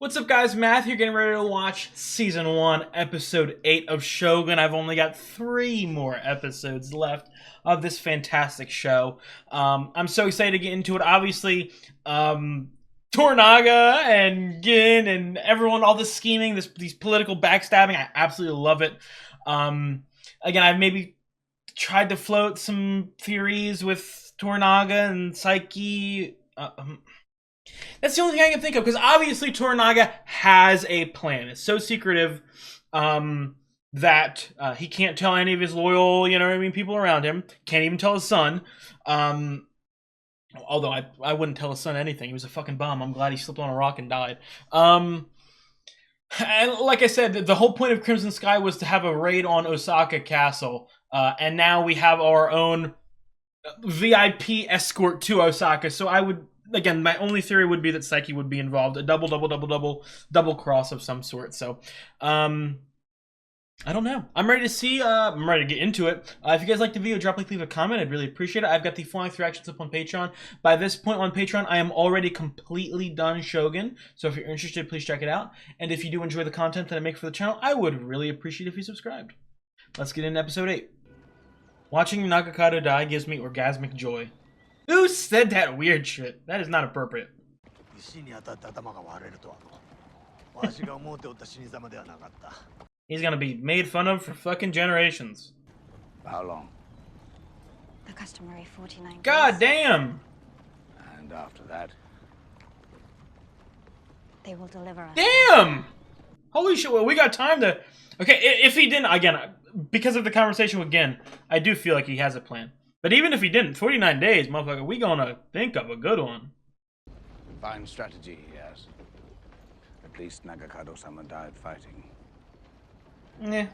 What's up, guys? Matt here, getting ready to watch Season 1, Episode 8 of Shogun. I've only got 3 more episodes left of this fantastic show. I'm so excited to get into it. Obviously, Tornaga and Gin and everyone, all this scheming, these political backstabbing, I absolutely love it. Again, I've maybe tried to float some theories with Tornaga and Psyche. That's the only thing I can think of, because obviously Toranaga has a plan. It's so secretive that he can't tell any of his loyal, people around him. Can't even tell his son. Although I wouldn't tell his son anything. He was a fucking bum. I'm glad he slipped on a rock and died. And like I said, the whole point of Crimson Sky was to have a raid on Osaka Castle. And now we have our own VIP escort to Osaka. So again, my only theory would be that Psyche would be involved. A double cross of some sort. So, I don't know. I'm ready to see. I'm ready to get into it. If you guys like the video, leave a comment. I'd really appreciate it. I've got the flying through reactions up on Patreon. By this point on Patreon, I am already completely done Shogun. So if you're interested, please check it out. And if you do enjoy the content that I make for the channel, I would really appreciate if you subscribed. Let's get into episode 8. Watching Nagakado die gives me orgasmic joy. Who said that weird shit? That is not appropriate. He's gonna be made fun of for fucking generations. How long? The customary 49 days. God damn! And after that? They will deliver us. Damn! Holy shit, well, we got time to... Okay, if he didn't, again, because of the conversation with Gin, I do feel like he has a plan. But even if he didn't, 49 days, motherfucker, we gonna think of a good one. Fine strategy he has. At least Nagakado-sama died fighting. Yeah.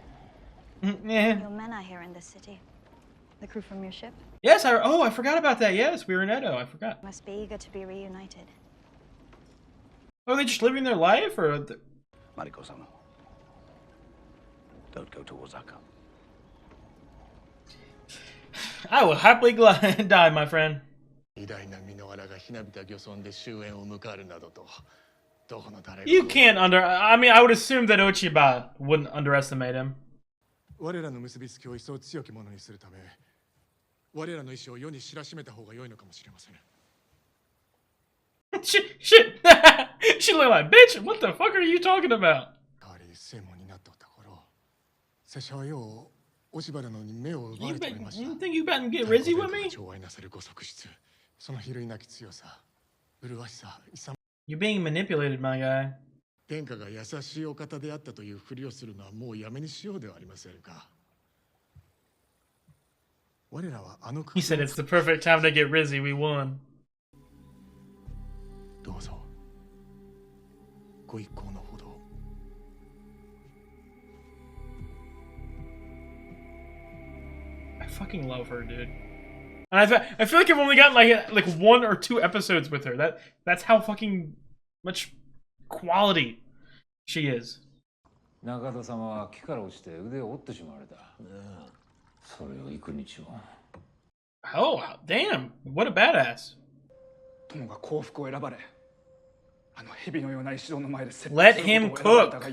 Your men are here in this city. The crew from your ship? Yes, I forgot about that. Yes, we were in Edo. I forgot. Must be eager to be reunited. Oh, are they just living their life, or... Mariko-sama, don't go to Osaka. I will happily die, my friend. You can't I mean, I would assume that Ochiba wouldn't underestimate him. Shit! She looked like, bitch, what the fuck are you talking about? You think you about to get rizzy with me? You're being manipulated, my guy. He said it's the perfect time to get rizzy. We won. I fucking love her, dude. And I feel like I've only gotten like 1 or 2 episodes with her. That's how fucking much quality she is. Oh, damn. What a badass. Let him cook.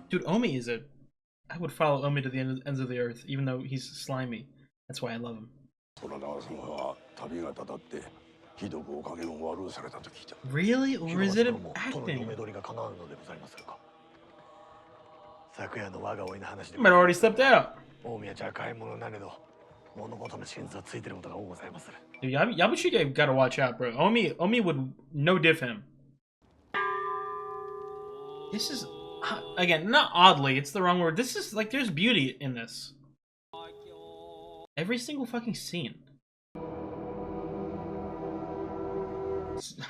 Dude, Omi is I would follow Omi to the ends of the earth, even though he's slimy. That's why I love him. Really? Or is it acting? You might already stepped out. Dude, Yabushige gotta watch out, bro. Omi would no diff him. This is, again, not oddly, it's the wrong word. This is, like, there's beauty in this. Every single fucking scene.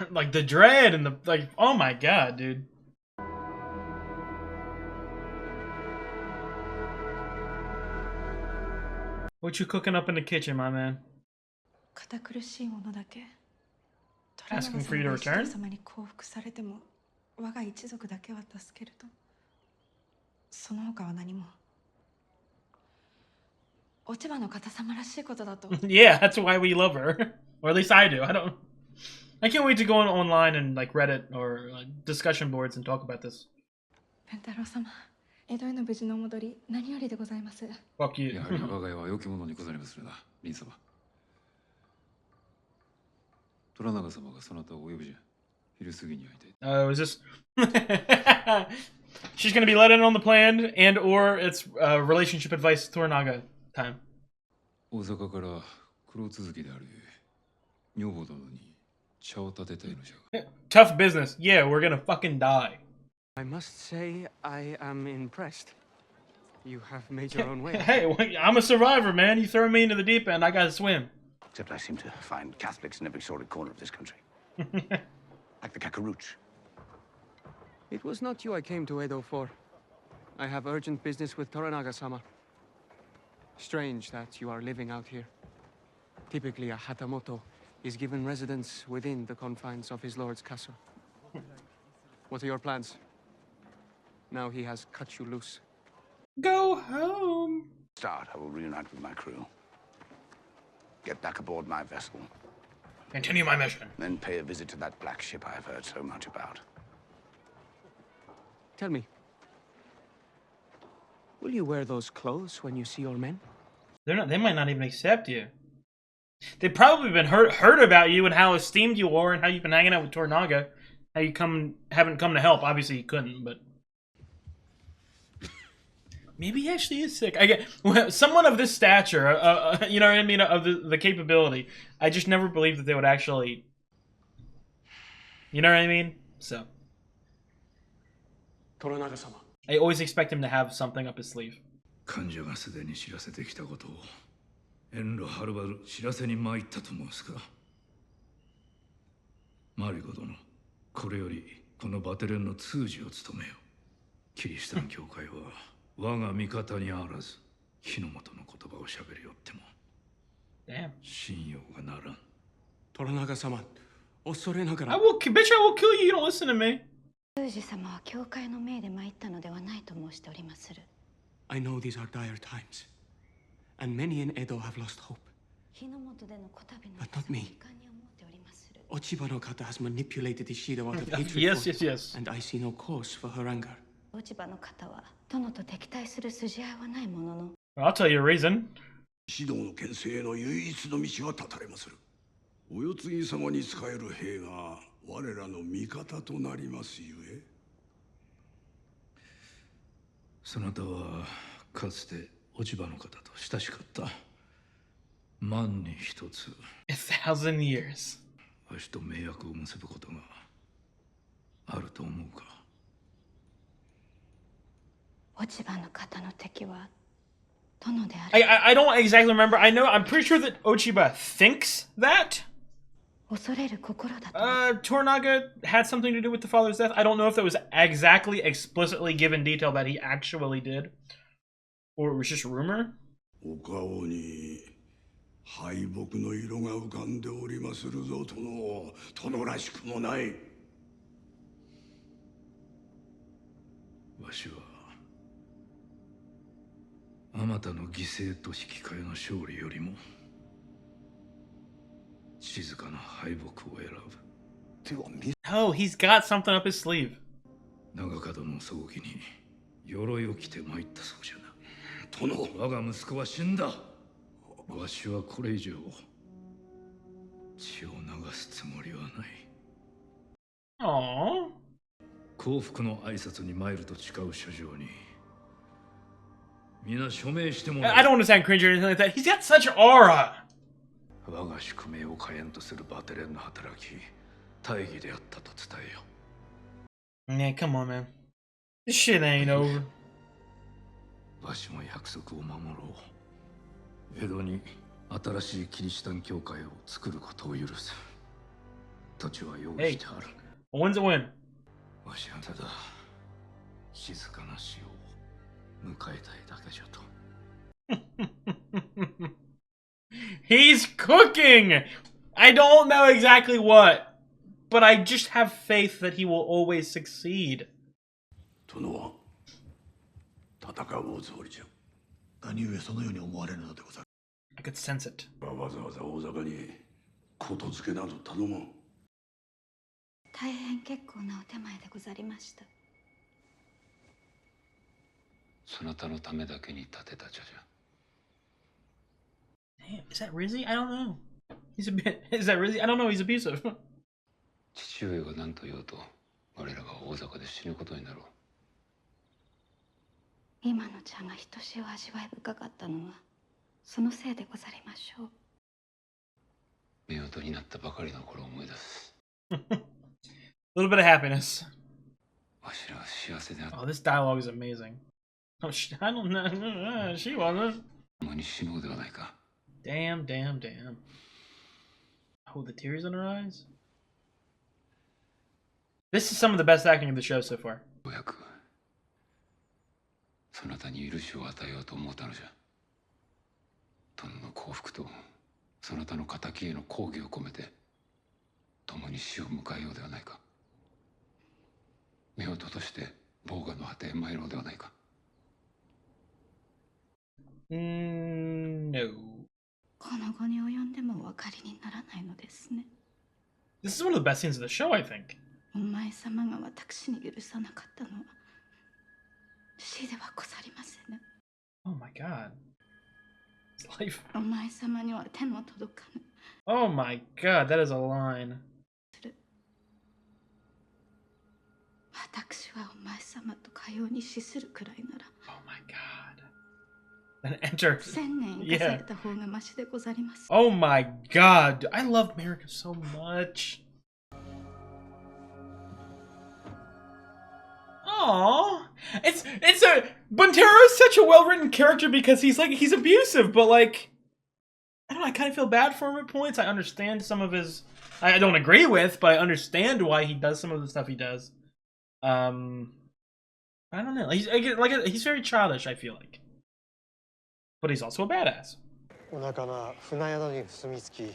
Like, the dread and oh my god, dude. What you cooking up in the kitchen, my man? 堅苦しいものだけ Asking for you to return? 様に降伏されても我が一族だけは助けると。その他は何も。落ち葉の方様らしいことだと。Yeah, that's why we love her. Or at least I do. I can't wait to go online and like Reddit or discussion boards and talk about this. ペンタロウ様、江戸への無事のお戻り、何よりでございます。Fuck you. やはり我が家は良き者にござりまするな、凛様。虎長様がそなたをお呼びじゃ。昼過ぎに会いたい。Is this? She's gonna be let in on the plan, and or it's relationship advice Toranaga time. 大阪から黒続きである女房殿に茶を立てたいのじゃが。Tough business. Yeah, we're gonna fucking die. I must say, I am impressed. You have made your own way. Hey, I'm a survivor, man. You throw me into the deep end, I gotta swim. Except I seem to find Catholics in every sordid corner of this country. Like the Kakaruch. It was not you I came to Edo for. I have urgent business with Toranaga-sama. Strange that you are living out here. Typically, a Hatamoto is given residence within the confines of his lord's castle. What are your plans? Now he has cut you loose. Go home. Start, I will reunite with my crew. Get back aboard my vessel. Continue my mission. Then pay a visit to that black ship I've heard so much about. Tell me, will you wear those clothes when you see your men? They might not even accept you. They've probably been heard about you and how esteemed you are and how you've been hanging out with Toranaga. How you haven't come to help. Obviously you couldn't, but maybe he actually is sick. I get someone of this stature, you know what I mean, of the capability. I just never believed that they would actually, you know what I mean. So Toranaga-sama. I always expect him to have something up his sleeve. 患者がすでに知らせてきたことを遠路はるばる知らせに参ったと申すか。マリコ殿、これよりこのバテレンの通詞を務めよ。キリシタン教会は我が味方にあらず、火の元の言葉を喋りよっても Damn. 信用がならん。Toranaga-sama, 恐れながら。 bitch, I will kill you. You don't listen to me. 宮司様は教会の命で参ったのではないと申しておりまする。I know these are dire times, and many in Edo have lost hope. 火の元でのこたびの But not me. 遺憾に思っておりまする。Ochiba no kata has manipulated Ishido out of hatred Yes, for yes, yes. and I see no cause for her anger. 落ち葉の方は殿と敵対する筋合いはないものの。I'll tell you a reason. 指導の権勢への唯一の道が断たれまする。お世継ぎ様に仕える兵が我らの味方となりますゆえ。そなたはかつて落ち葉の方と親しかった。万に一つ 1,000 years. わしと盟約を結ぶことがあると思うか。落ち葉の方の敵は殿である。I don't exactly remember. I'm pretty sure that Ochiba thinks that 恐れる心だと。Toranaga had something to do with the father's death. I don't know if that was exactly explicitly given detail that he actually did, or it was just rumor. お顔に敗北の色が浮かんでおりまするぞ、殿らしくもない。わしはあまたの犠牲と引き換えの勝利よりも静かな敗北を選ぶ。Oh, he's got something up his sleeve. 長門の葬儀に鎧を着て参ったそうじゃな。殿、我が息子は死んだ。わしはこれ以上血を流すつもりはない。Aww. 幸福の挨拶に参ると誓う書状に皆署名してもらう。I don't want to sound cringy or anything like that. He's got such aura. 我が宿命を火炎とするバテレンの働き、大義であったと伝えよ。Man, come on, man. This shit ain't over. わしも約束を守ろう。江戸に新しいキリシタン教会を作ることを許す。土地は用意してある。A win's a win. わしはただ静かな死を迎えたいだけじゃと。He's cooking! I don't know exactly what, but I just have faith that he will always succeed. 殿は戦うおつもりじゃ。何故そのように思われるのでござる。I could sense it. わざわざ大坂にことづけなど頼まん。大変結構なお手前でござりました。そなたのためだけに建てた茶じゃ。 Damn, is that Rizzy? I don't know. He's a bit. Is that Rizzy? I don't know. He's abusive. 父上が何と言おうと我らが大坂で死ぬことになろう。今の茶がひとしお味わい深かったのはそのせいでござりましょう。夫婦になったばかりの頃を思い出す。A little bit of happiness. わしらは幸せであった。 Oh, this dialogue is amazing. Oh, I don't know. She wasn't. 共に死のうではないか。 Damn, damn, damn. Oh, the tears in her eyes? This is some of the best acting of the show so far. ようやくそなたに許しを与えようと思ったのじゃ。殿の幸福とそなたの敵への抗議を込めて共に死を迎えようではないか。夫婦としてボーガの果てへ参ろうではないか。No. この後に及んでもお分かりにならないのですね。This is one of the best scenes of the show, I think. お前様が私に許さなかったのは死ではござりませぬ。 Oh my god. His life. お前様には手の届かぬ。 Oh my god, that is a line. 私はお前様とかように死するくらいなら Oh my god. Then enter. 1000年生かされた方がマシでござります。Oh my god. I love America so much. Aww. It's a Buntero is such a well-written character because he's abusive, but like I don't know, I kind of feel bad for him at points. I understand some of his I don't agree with, but I understand why he does some of the stuff he does. I don't know. He's very childish, I feel like. But he's also a badass. お仲間船宿に住み着き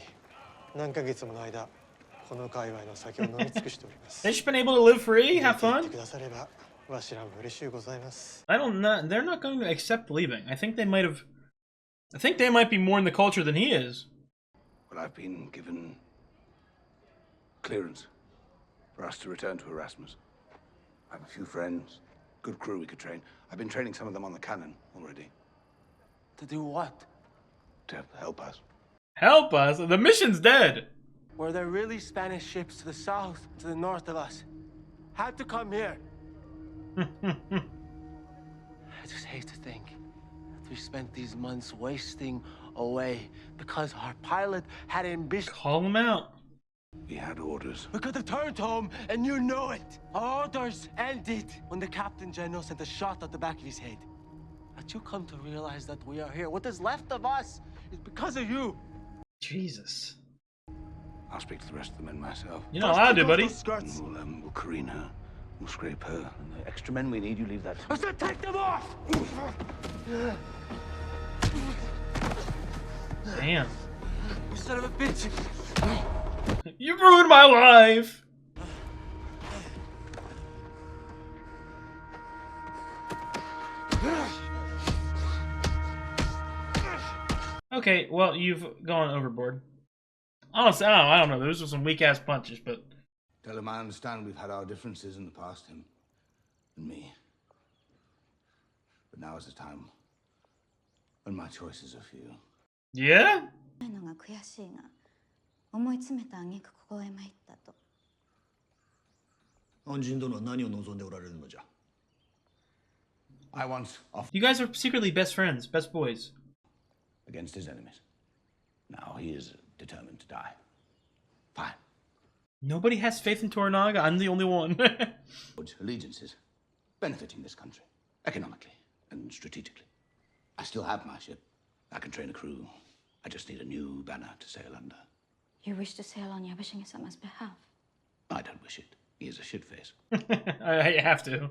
何ヶ月もの間この界隈の酒を飲み尽くしております。 They've just been able to live free, have 言っ fun. てくださればわしらも嬉しゅうございます。 I don't know. They're not going to accept leaving. I think they might be more in the culture than he is. Well, I've been given clearance for us to return to Erasmus. I have a few friends, good crew we could train. I've been training some of them on the cannon already. To do what? To help us. Help us. The mission's dead. Were there really Spanish ships to the south, to the north of us? Had to come here. I just hate to think that we spent these months wasting away because our pilot had ambition. Call him out. We had orders. We could have turned home, and you know it. Our orders ended when the Captain General sent a shot at the back of his head. But you come to realize that we are here. What is left of us is because of you. Jesus. I'll speak to the rest of the men myself. You're not allowed to, buddy. And we'll careen her. We'll scrape her. And the extra men we need, you leave that. I said take them off! Damn. You son of a bitch! You ruined my life. Okay, well, you've gone overboard. Honestly, I don't know. Those were some weak-ass punches, but... Tell him I understand we've had our differences in the past, him and me. But now is the time when my choices are few. Yeah? のが悔しいが思い詰めた挙句ここへ参ったと。安心殿は何を望んでおられるのじゃ。I once offered You guys are secretly best friends, best boys. against his enemies. Now he is determined to die. Fine. Nobody has faith in Toranaga. I'm the only one. Allegiances benefiting this country economically and strategically. I still have my ship. I can train a crew. I just need a new banner to sail under. You wish to sail on Yabashige-sama's behalf? I don't wish it. He is a shit-face. I have to.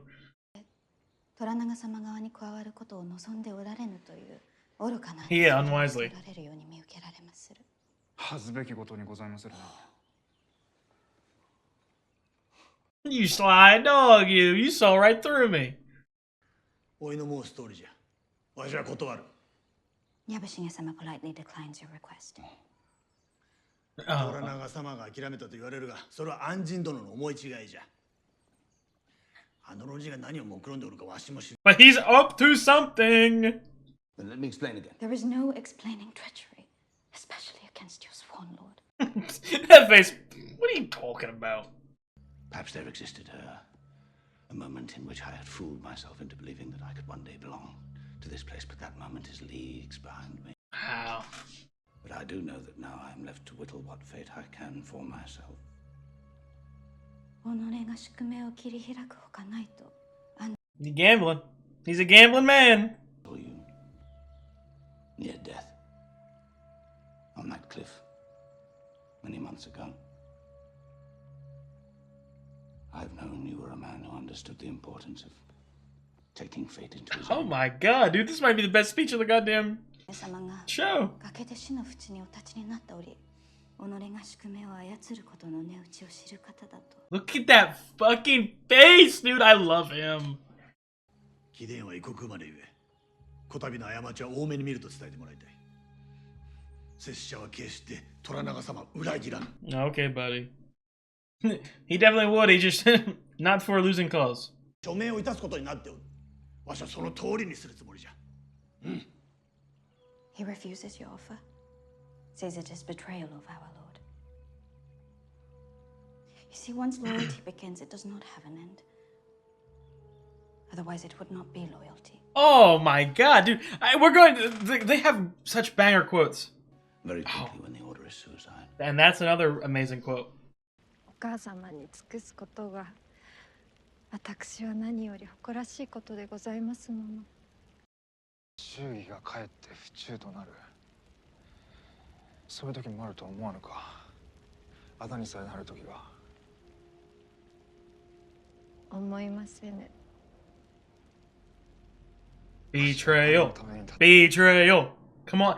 虎長様側に加わることを望んでおられぬという愚かな Yeah, unwisely. られるように見受けられまする。恥ずべきことにございまするな。You sly dog, you saw right through me. おいの申す通りじゃ。わしは断る。矢部重様 politely declines your request. 虎長様が諦めたと言われるが、それは安心殿の思い違いじゃ。あの老人が何を目論んでおるかわしも知る。But he's up to something. Then let me explain again. There is no explaining treachery, especially against your sworn lord. That face. What are you talking about? Perhaps there existed a moment in which I had fooled myself into believing that I could one day belong to this place, but that moment is leagues behind me. Wow. But I do know that now I am left to whittle what fate I can for myself. 己が宿命を切り開くほかないと。He's gambling. He's a gambling man. Saw you near death on that cliff many months ago. I've known you were a man who understood the importance of taking fate into his Oh own. my god, dude, this might be the best speech of the goddamn 様が show. 崖で死の淵にお立ちになった折、己が宿命を操ることの値打ちを知る方だと。Look at that fucking face, dude. I love him. 貴殿は異国生まれゆえ、こたびの過ちは多めに見ると伝えてもらいたい。拙者は決して虎長様裏切らぬ。Okay, buddy. He definitely would. He just not for a losing cause. 署名をいたすことになっておる。わしはその通りにするつもりじゃ。He refuses your offer, says it is betrayal of our lord. You see, once loyalty begins, it does not have an end. Otherwise, it would not be loyalty. Oh my god, dude. We're going to, they have such banger quotes. Very quickly when the order is suicide. And that's another amazing quote. お母様に尽くすことが私は何より誇らしいことでございますもの。忠義がかえって不忠となる。そういう時もあると思わぬか。あだにさえなる時が。思いませぬ。Betrayal. Betrayal. Come on.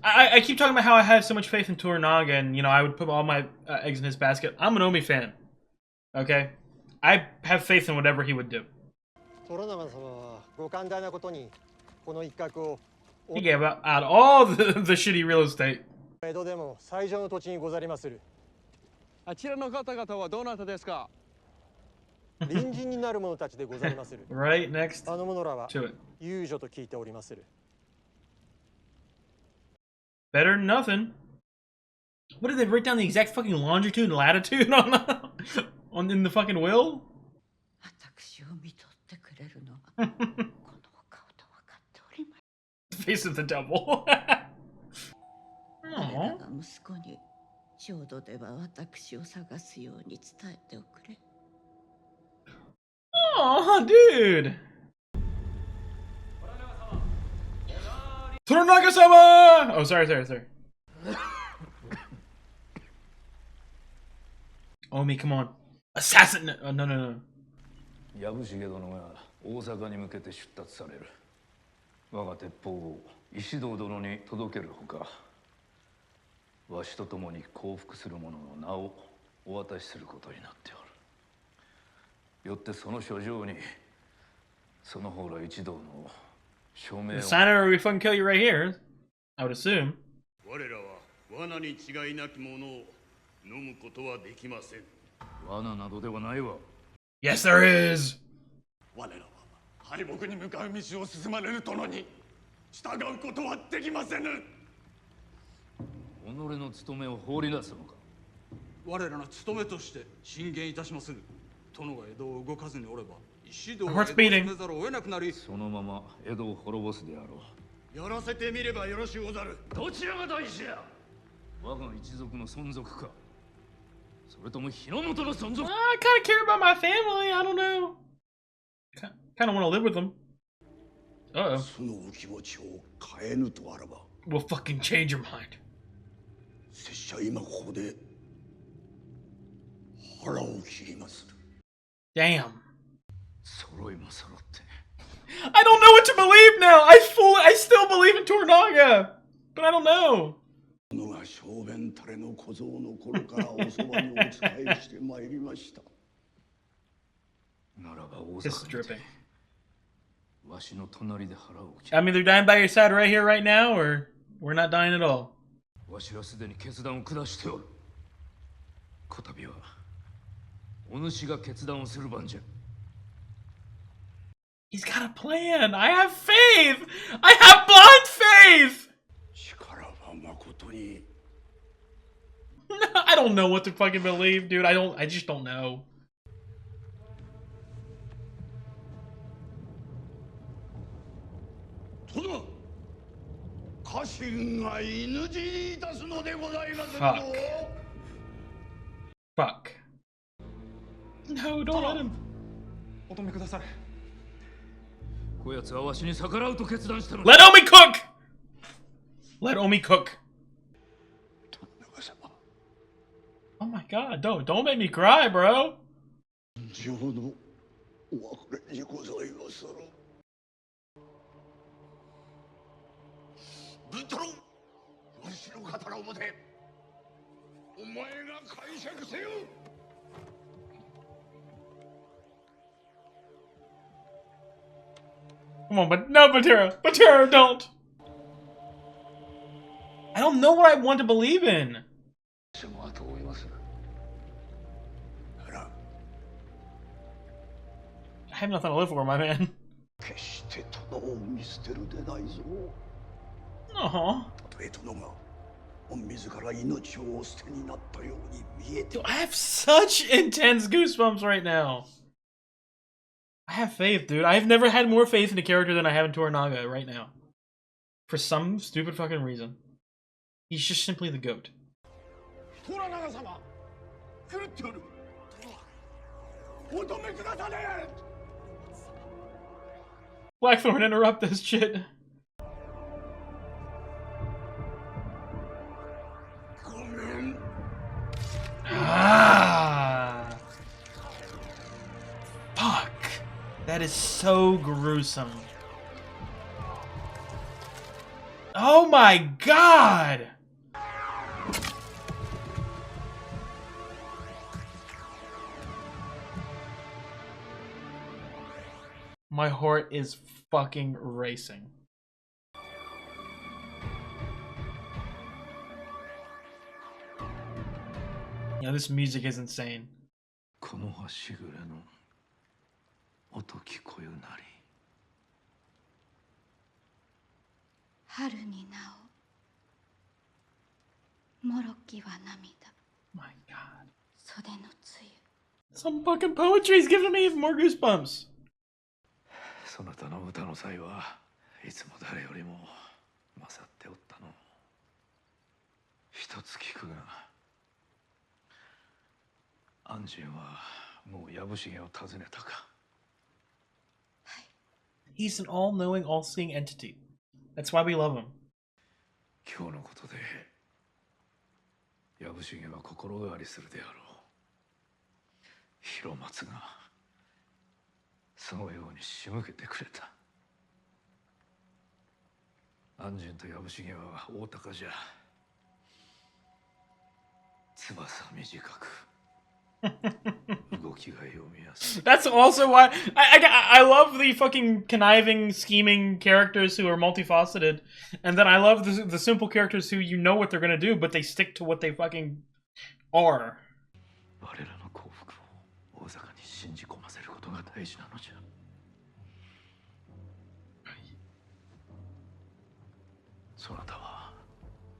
I keep talking about how I have so much faith in Toranaga and, you know, I would put all my eggs in his basket. I'm an Omi fan. Okay? I have faith in whatever he would do. 虎長様はご寛大なことにこの一角を He gave out all the shitty real estate. 江戸でも最上の土地にござりまする。あちらの方々はどなたですか？隣人になる者たちでござりまする。Right next あの者らは to it. 遊女と聞いておりまする。Better than nothing. What did they write down the exact fucking longitude and latitude on in the fucking will? 私を見とってくれるのはこのお顔と分かっております。 Face of the devil. 彼らが息子に浄土では私を探すように伝えておくれ。Oh, dude. Toranaga-sama! Oh, sorry. Omi, come on. Assassin! Oh, no. 藪重殿が大阪に向けて出立される。我が鉄砲を石堂殿に届けるほか、わしと共に降伏する者の名をお渡しすることになっておる。よってその書状にその方ら一同の署名を。 Sign it or we fucking kill you right here. I would assume. 我らは罠に違いなきものを飲むことはできません。罠などではないわ。Yes, there is. 我らは敗北に向かう道を進まれる殿に従うことはできませぬ。己の務めを放り出すのか。我らの務めとして進言いたしまする。殿が江戸を動かずにおれば石堂を Heart's 江戸 beating. を攻めざるを得なくなり、そのまま江戸を滅ぼすであろう。やらせてみればよろしゅうござる。どちらが大事や。我が一族の存続か、それとも日の本の存続。 I kind of care about my family. I don't know. Kind of want to live with them. Uh-oh. そのお気持ちを変えぬとあらば、 We'll fucking change your mind. 拙者今ここで腹を切りまする。 Damn. 揃いも揃って。 I don't know what to believe now. I still believe in Toranaga, but I don't know. 殿が小便たれの小僧の頃頃からおそばにお仕えしてまいりました。ならば大 This is 阪にて dripping. わしの隣で腹を切 I'm either dying by your side right here, right now, or we're not dying at all. わしはすでに決断を下しておる。こたびはお主が決断をする番じゃ。 He's got a plan. I have faith. I have blind faith. 力は誠に I don't know what to fucking believe, dude. I just don't know. 殿、家臣が犬死にいたすのでございますぞ。Fuck. No, don't let him. お止めください。こやつはわしに逆らうと決断したの。 Let Omi cook. Let Omi cook. Oh my god, don't make me cry, bro. 情のお別れにございまする。ブトロ、わしの刀を持て。お前が解釈せよ。 Come on, but no, Batera, don't. I don't know what I want to believe in. I have nothing to live for, my man. 決して殿を見捨てるでないぞ。 Aww. たとえ殿が御自ら命をお捨てになったように見えて。 Dude, I have such intense goosebumps right now. I have faith, dude. I've never had more faith in a character than I have in Toranaga right now. For some stupid fucking reason. He's just simply the GOAT. 虎長様、狂っておる。お止めくだされ。 Blackthorn, interrupt this shit. Ah. Fuck. That is so gruesome. Oh my god! My heart is fucking racing. Yeah, this music is insane. この葉しぐれの音聞こえなり。春になおもろきは涙 My god. 袖の梅雨 Some fucking poetry is giving me even more goosebumps. そなたの歌の才はいつも誰よりも勝っておったの。一つ聞くが、安心はもう藪重を訪ねたか。 He's an all-knowing, all-seeing entity. That's why we love him. 今日のことで藪重は心変わりするであろう。広松がそのように仕向けてくれた。安心と藪重は大高じゃ。翼短く。That's also why I love the fucking conniving, scheming characters who are multifaceted, and then I love the simple characters who you know what they're gonna do, but they stick to what they fucking are. 我らの幸福を大阪に信じ込ませることが大事なのじゃ。そなたは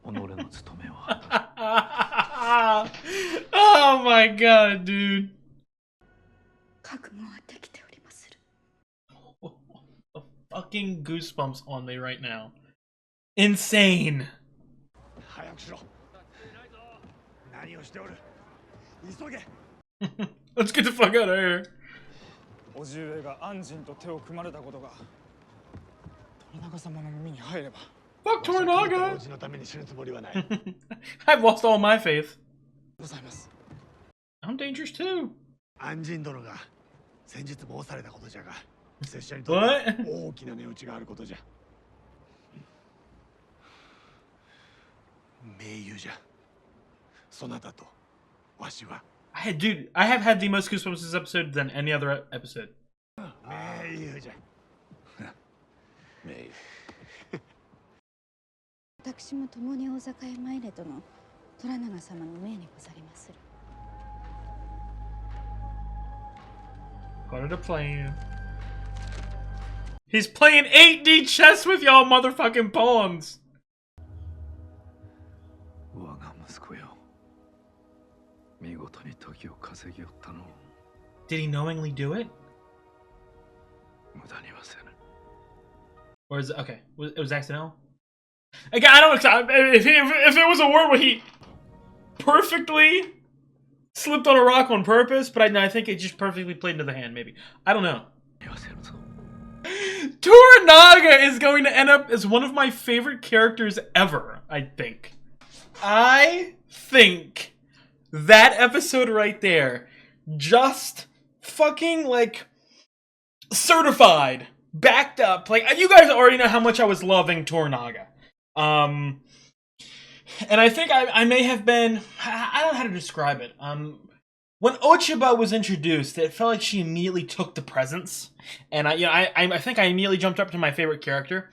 己の務めを果たす。Oh my god, dude. 覚悟はできておりまする。 Fucking goosebumps on me right now. Insane. 早くしろ。何をしておる。急げ。Let's get the fuck out of here. 叔父上が安心と手を組まれたことが虎長様の耳に入れば。 Fuck Toranaga! 王子のために死ぬつもりはない。I've lost all my faith. ございます。 I'm dangerous too. 安心殿が先日申されたことじゃが、拙者にとって大きな値打ちがあることじゃ。盟友じゃ。そなたと I have had the most goosebumps this episode than any other episode. 私も共に大坂へ参れとの虎長様の命にござりまする。 Go to the plane. He's playing 8D chess with y'all motherfucking pawns. 我が息子よ。見事に時を稼ぎおったの。 Did he knowingly do it? 無駄にはせぬ。 Or is it okay? It was accidental. Again, I don't know if it was a word where he perfectly slipped on a rock on purpose, but I think it just perfectly played into the hand. Maybe I don't know. Toranaga is going to end up as one of my favorite characters ever. I think that episode right there, just fucking like certified, backed up. Like you guys already know how much I was loving Toranaga. And I think I may have been, I don't know how to describe it. When Ochiba was introduced, it felt like she immediately took the presence, and I think I immediately jumped up to my favorite character.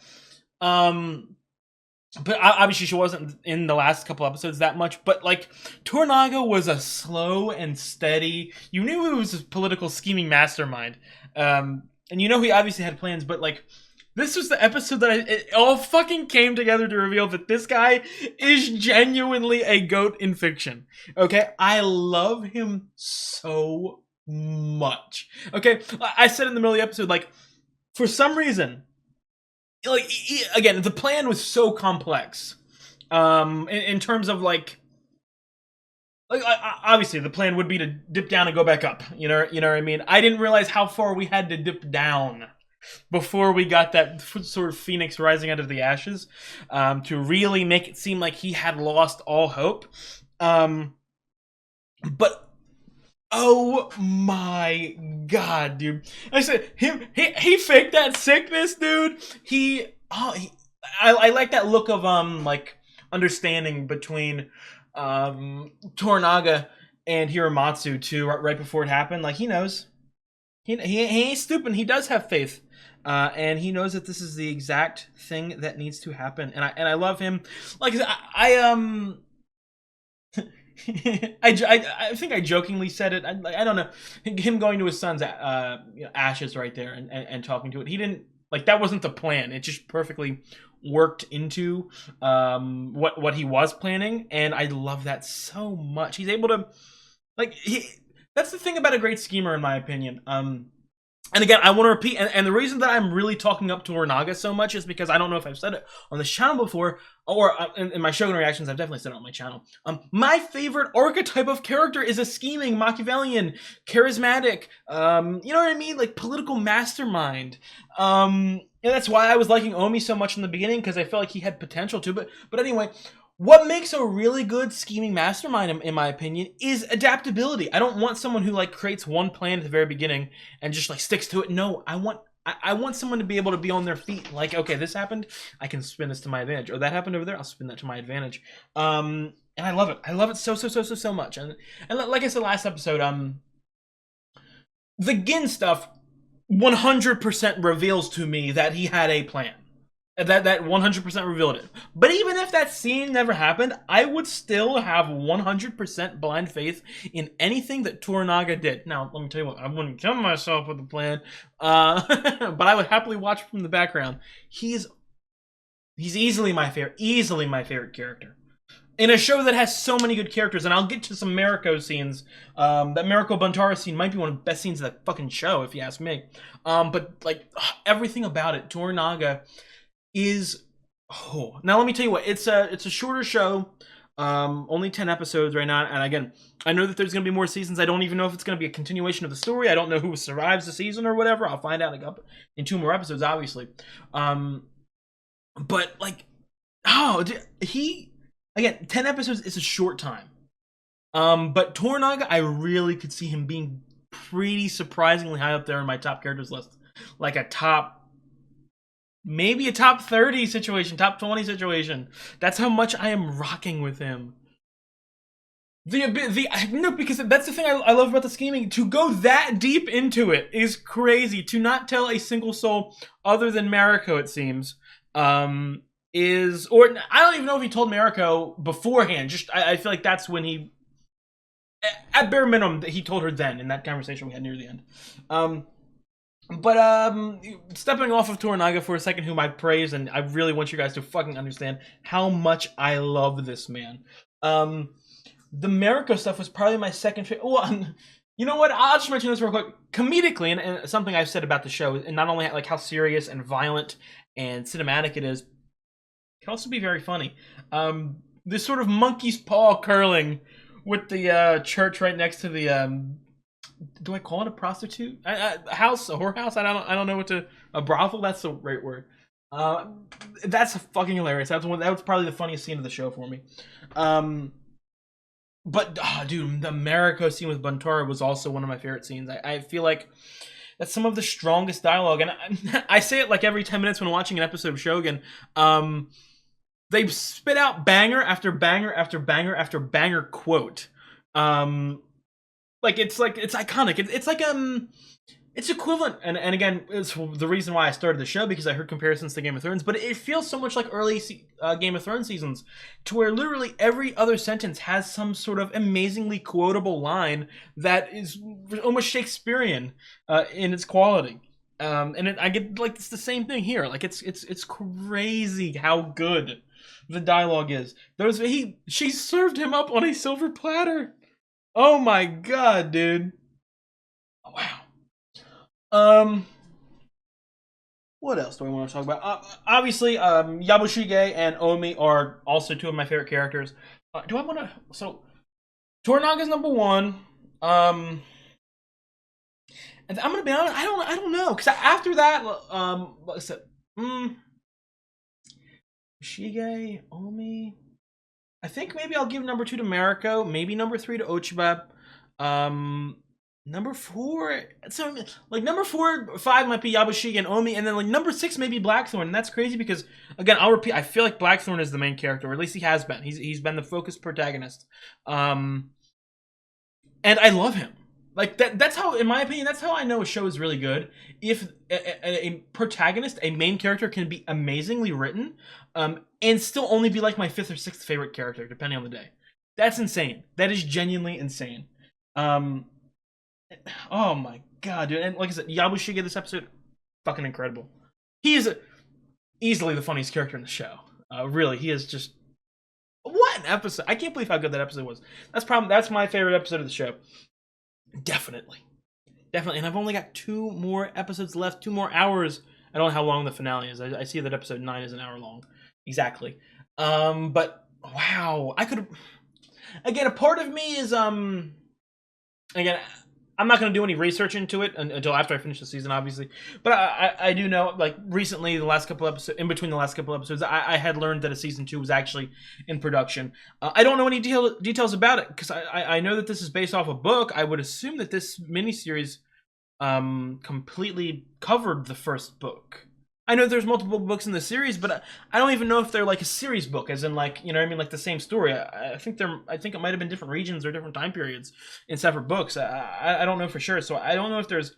But obviously she wasn't in the last couple episodes that much. But like Toranaga was a slow and steady. You knew he was a political scheming mastermind, and you know he obviously had plans. But like this was the episode that it all fucking came together to reveal that this guy is genuinely a goat in fiction. Okay, I love him so much. Okay, I said in the middle of the episode, like for some reason, like again, the plan was so complex. In terms of like obviously the plan would be to dip down and go back up. You know what I mean? I didn't realize how far we had to dip down before we got that sort of phoenix rising out of the ashes, to really make it seem like he had lost all hope. But oh my god, dude! I said he faked that sickness, dude. I like that look of like understanding between Toranaga and Hiramatsu too. Right before it happened, like he knows. He ain't stupid. He does have faith, and he knows that this is the exact thing that needs to happen. And I love him. Like I think I jokingly said it. I don't know, him going to his son's ashes right there and talking to it. He didn't like that. Wasn't the plan. It just perfectly worked into what he was planning, and I love that so much. He's able to like that's the thing about a great schemer, in my opinion. And again, I want to repeat, and the reason that I'm really talking up Toranaga so much is because I don't know if I've said it on this channel before, or in my Shogun reactions, I've definitely said it on my channel. My favorite archetype of character is a scheming, Machiavellian, charismatic, you know what I mean? Like, political mastermind. And that's why I was liking Omi so much in the beginning, because I felt like he had potential to, but anyway... What makes a really good scheming mastermind, in my opinion, is adaptability. I don't want someone who like creates one plan at the very beginning and just like sticks to it. No, I want someone to be able to be on their feet. Like, okay, this happened, I can spin this to my advantage, or that happened over there, I'll spin that to my advantage. And I love it. I love it so much. And like I said last episode, the Gin stuff 100% reveals to me that he had a plan. That 100% revealed it. But even if that scene never happened, I would still have 100% blind faith in anything that Toranaga did. Now, let me tell you what, I wouldn't kill myself with the plan, but I would happily watch from the background. He's easily my favorite character. In a show that has so many good characters, and I'll get to some Mariko scenes. That Mariko Buntara scene might be one of the best scenes of that fucking show, if you ask me. But like everything about it, Toranaga is now let me tell you what, it's a shorter show, only 10 episodes right now, and again, I know that there's gonna be more seasons. I don't even know if it's gonna be a continuation of the story. I don't know who survives the season or whatever. I'll find out in 2 more episodes, obviously. But like, again, 10 episodes is a short time. But Toranaga, I really could see him being pretty surprisingly high up there in my top characters list, like maybe a top 30 situation, top 20 situation. That's how much I am rocking with him. No, because that's the thing I love about the scheming. To go that deep into it is crazy. To not tell a single soul other than Mariko, it seems, or I don't even know if he told Mariko beforehand. Just I feel like that's when he, at bare minimum, he told her then in that conversation we had near the end. But stepping off of Toranaga for a second, whom I praise, and I really want you guys to fucking understand how much I love this man. The Mariko stuff was probably my second favorite. Well, you know what? I'll just mention this real quick. Comedically, and something I've said about the show, and not only like how serious and violent and cinematic it is, it can also be very funny. This sort of monkey's paw curling with the church right next to the do I call it a prostitute house, a whorehouse? I don't know what to, a brothel. That's the right word. That's fucking hilarious. That was probably the funniest scene of the show for me. But dude, the Mariko scene with Buntara was also one of my favorite scenes. I feel like that's some of the strongest dialogue, and I say it like every 10 minutes when watching an episode of Shogun. They spit out banger after banger after banger after banger quote. It's iconic. It's equivalent, and again, it's the reason why I started the show, because I heard comparisons to Game of Thrones, but it feels so much like early Game of Thrones seasons, to where literally every other sentence has some sort of amazingly quotable line that is almost Shakespearean in its quality. I get like it's the same thing here. Like it's crazy how good the dialogue is. She served him up on a silver platter. Oh my god, dude. Wow. What else do I want to talk about? Obviously, Yabushige and Omi are also two of my favorite characters. Do I want to? So, Toranaga's number one. And I'm gonna be honest. I don't know, because after that, like I said, Shige, Omi. I think maybe I'll give number 2 to Mariko. Maybe number 3 to Ochiba. Number 4, so like number 4, 5 might be Yabushige and Omi, and then like number 6 maybe Blackthorn. And that's crazy because, again, I'll repeat, I feel like Blackthorn is the main character, or at least he has been. He's been the focused protagonist, and I love him. Like that's how, in my opinion, that's how I know a show is really good. If a protagonist, a main character, can be amazingly written, and still only be like my 5th or 6th favorite character, depending on the day. That's insane. That is genuinely insane. Oh my god, dude. And like I said, Yabushige this episode, fucking incredible. He is easily the funniest character in the show. Really, he is just... What an episode. I can't believe how good that episode was. That's my favorite episode of the show. Definitely. And I've only got 2 more episodes left, 2 more hours. I don't know how long the finale is. I see that episode 9 is an hour long. Exactly. But, wow. I could... Again, a part of me is, again, I'm not going to do any research into it until after I finish the season, obviously. But I do know, like, recently, in between the last couple episodes, I had learned that a season 2 was actually in production. I don't know any details about it, because I know that this is based off a book. I would assume that this miniseries completely covered the first book. I know there's multiple books in the series, but I don't even know if they're like a series book, as in like, you know what I mean, like the same story. I think it might have been different regions or different time periods in separate books. I don't know for sure, so I don't know if there's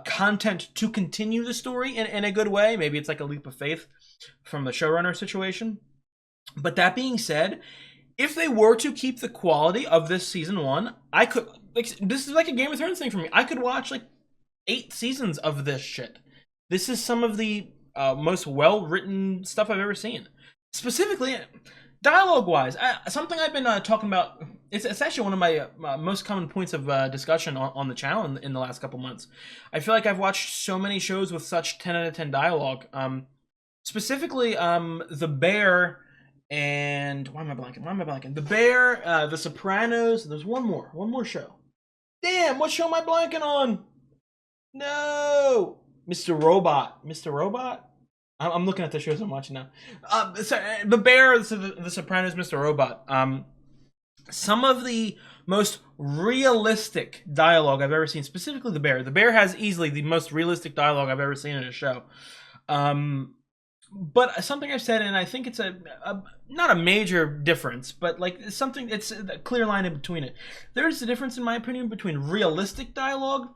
content to continue the story in a good way. Maybe it's like a leap of faith from the showrunner situation. But that being said, if they were to keep the quality of this season 1, I could, like, this is like a Game of Thrones thing for me. I could watch like 8 seasons of this shit. This is some of the most well-written stuff I've ever seen. Specifically, dialogue-wise, something I've been talking about, it's actually one of my most common points of discussion on the channel in the last couple months. I feel like I've watched so many shows with such 10 out of 10 dialogue. Specifically, The Bear and... Why am I blanking? The Bear, The Sopranos, there's one more show. Damn, what show am I blanking on? No! Mr. Robot. I'm looking at the shows I'm watching now. The Bear, the Sopranos, Mr. Robot. Some of the most realistic dialogue I've ever seen, specifically The Bear. The Bear has easily the most realistic dialogue I've ever seen in a show. But something I've said, and I think it's a not a major difference, but like something, it's a clear line in between it. There's a difference, in my opinion, between realistic dialogue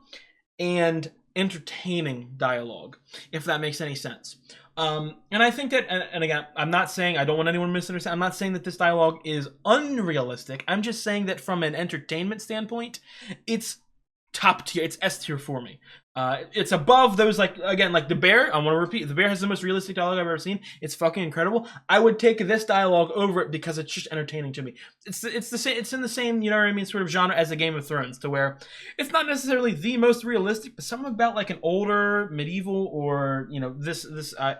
and entertaining dialogue, if that makes any sense. And I think that, and again, I'm not saying, I don't want anyone to misunderstand, I'm not saying that this dialogue is unrealistic. I'm just saying that from an entertainment standpoint, it's top tier, it's S tier for me. It's above those, like, again, like The Bear. I want to repeat, The Bear has the most realistic dialogue I've ever seen. It's fucking incredible. I would take this dialogue over it because it's just entertaining to me. It's the same, it's in the same, you know what I mean, sort of genre as the Game of Thrones, to where it's not necessarily the most realistic, but something about like an older medieval, or you know, this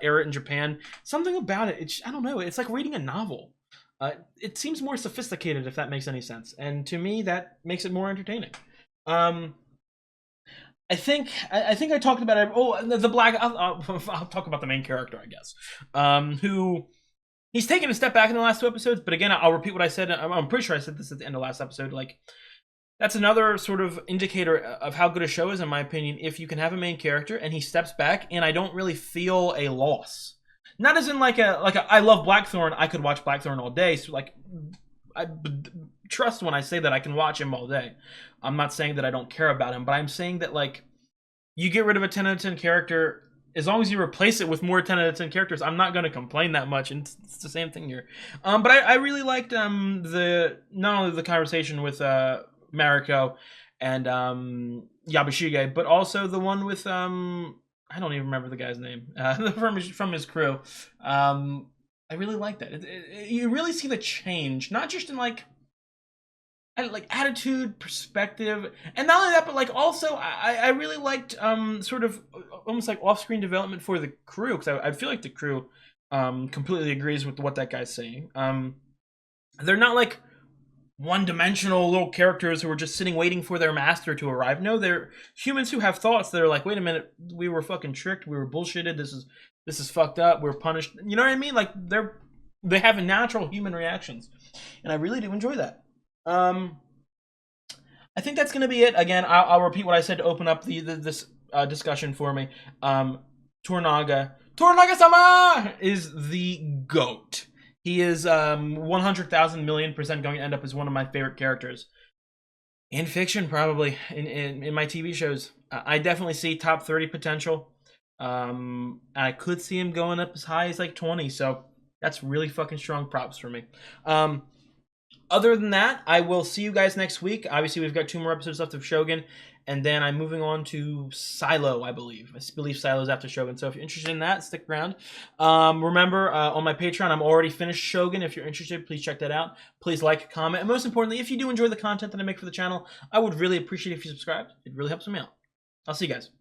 era in Japan, something about it, it's, I don't know, it's like reading a novel. It seems more sophisticated, if that makes any sense, and to me that makes it more entertaining. I think I talked about it. Oh, the black. I'll talk about the main character, I guess. Who he's taken a step back in the last 2 episodes, but again, I'll repeat what I said. I'm pretty sure I said this at the end of last episode. Like, that's another sort of indicator of how good a show is, in my opinion. If you can have a main character and he steps back, and I don't really feel a loss. Not as in like a I love Blackthorn, I could watch Blackthorn all day. So like, I trust when I say that I can watch him all day. I'm not saying that I don't care about him, but I'm saying that, like, you get rid of a 10 out of 10 character, as long as you replace it with more 10 out of 10 characters, I'm not going to complain that much, and it's the same thing here. But I really liked the, not only the conversation with Mariko and Yabushige, but also the one with I don't even remember the guy's name, from his crew. I really liked that. You really see the change, not just in like attitude, perspective, and not only that, but like also I really liked sort of almost like off-screen development for the crew, because I feel like the crew completely agrees with what that guy's saying. They're not like one-dimensional little characters who are just sitting waiting for their master to arrive. No, they're humans who have thoughts that are like, wait a minute, we were fucking tricked, we were bullshitted, this is fucked up, we're punished. You know what I mean? Like, they have natural human reactions, and I really do enjoy that. I think that's gonna be it. Again, I'll repeat what I said to open up this discussion for me. Toranaga-sama is the GOAT. He is 100,000 million% going to end up as one of my favorite characters in fiction, probably in my TV shows. I definitely see top 30 potential. I could see him going up as high as like 20. So that's really fucking strong props for me. Other than that, I will see you guys next week. Obviously, we've got 2 more episodes left of Shogun, and then I'm moving on to Silo, I believe. I believe Silo's after Shogun, so if you're interested in that, stick around. Remember, on my Patreon, I'm already finished Shogun. If you're interested, please check that out. Please like, comment, and most importantly, if you do enjoy the content that I make for the channel, I would really appreciate it if you subscribed. It really helps me out. I'll see you guys.